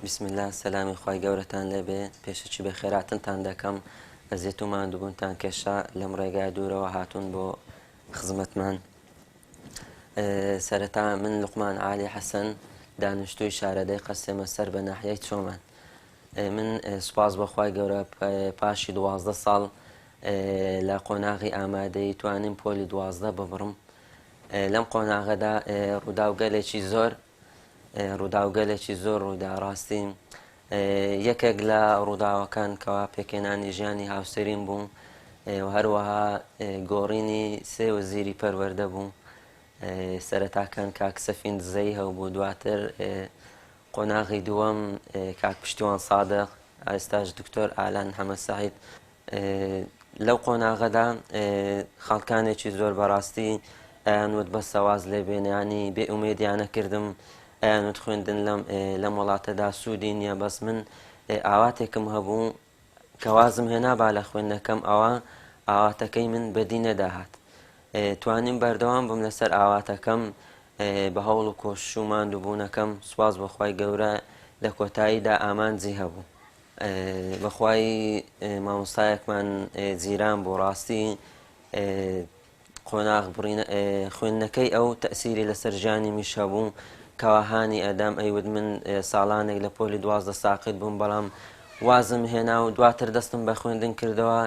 بسم الله سلامی خوای گەورەتان لێبێ پێشەچی بە خێراتنتان دەکەم ئەزیێت و مادووبوونتان کێشا لەم ڕێگای دوورەوە هاتوون بۆ خزمەتمان. سەرەتا من لوقمان عالی حەسەن دانیشتووی شارەدەی قەسێمە سەر بە ناحیەی چۆمان. من سوپاس بەخوای گەورە پاشی 12 ساڵ لە قۆناغی ئامادەی توانیم پۆلی 12 ببڕم. لەم قۆناغەدا ڕووداوگەلێکی زۆر ڕوودا ڕاستی یەکێک لە ڕووداوەکان کەوا پێکێنانی ژیانی هاوسەریم بوو و هەروەها گۆڕینی سێ وەزیری پەروەردە بوو. سەرەتاکان کاک سەفین دزەی هەبوو، دواتر قۆناغی دووەم کاک پشتیوان سادق، ئێستاش دکتۆر ئالان حەمەد سەعید. لەو قۆناغەدا خەڵکانێکی زۆر بەڕاستی ئەیانوت بە سەواز لێبێنیانی بێ ئومێدیان نەکردم، ئەیانوت خوێندن لەم وڵاتەدا سوودی نییە، بەس من ئاواتێکم هەبوو کە وازم هێنا با لە خوێندنەکەم ئەوە ئاواتەکەی من بەدی نەداهات. توانیم بەردەوام بم لەسەر ئاواتەکەم بە هەوڵ و کۆشش و ماندووبوونەکەم. سوپاس بەخوای گەورە لە کۆتاییدا ئامانجی هەبوو. بەخوای مامۆستایەکمان جیران بۆ ڕاستی قۆناغ خوێندنەکەی ئەو تەئسیری لەسەر ژیانی میش هەبوو کەواهانی ئەدام ئەیود من ساڵانێک لە پۆلی 12 ساقیت بووم، بەڵام وازم هێنا و دواتر دەستم بە خوێندن کردەوە.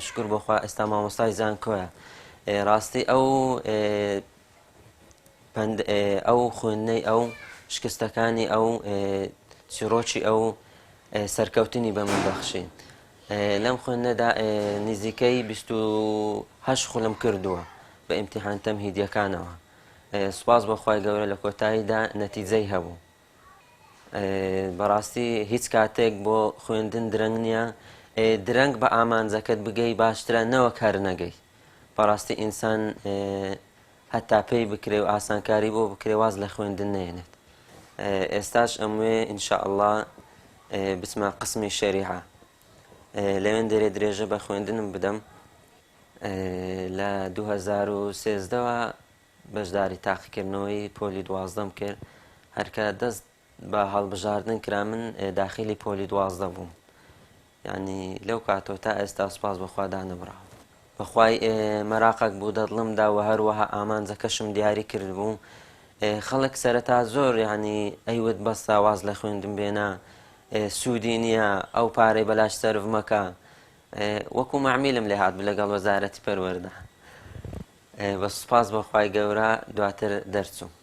شکر بۆخوا ئێستا مامۆستای زانکۆیە. ڕاستی ئەو خوێندنەی ئەو شکستەکانی ئەو چیرۆکی ئەو سەرکەوتنی بە من بەخشی. لەم خوێندنەدا نزیکەی 28 خولم کردووە بە ئیمتیحان تەمهیدیەکانەوە. سوپاس بەخوای گەورە لە کۆتاییدا نەتیجەی هەبوو. بەڕاستی هیچ کاتێک بۆ خوێندن درەنگ نییە، درەنگ بە ئامانجەکەت بگەی باشترە نەوەک هەر نەگەی. بەڕاستی ئینسان هەتا پێی بکرێ و ئاسانکاری بۆ بکرێ واز لە خوێندن نێنێت. ئێستاش ئەموێ ئینشاءالله بچمە قسمی شەریعە، لەوێن دەرێ درێژە بە خوێندنم بدەم. لە 2013ەوە بەشداری تاقیکردنەوەی پۆلی 12م کرد، هەرکە دەست بە هەڵبژاردن کرا من داخلی پۆلی 12 بووم. یعنی لەو کاتەوە تا ئێستا سوپاس بەخوا دانەبراوە. بەخوای مەراقەک بوو دەدڵمدا و هەروەها ئامانجەکەشم دیاری کرد بوو. خەڵک سەرەتا زۆر یعنی ئەیوت بەسە واز لە خوێندن بێنە، سوودی نییە، ئەو پارەی بەلاش سەرف مەکە. وەکو معمیلم لێ هات لەگەڵ وەزارەتی پەروەردە. بە سوپاس بەخوای گەورە دواتر دەرچووم.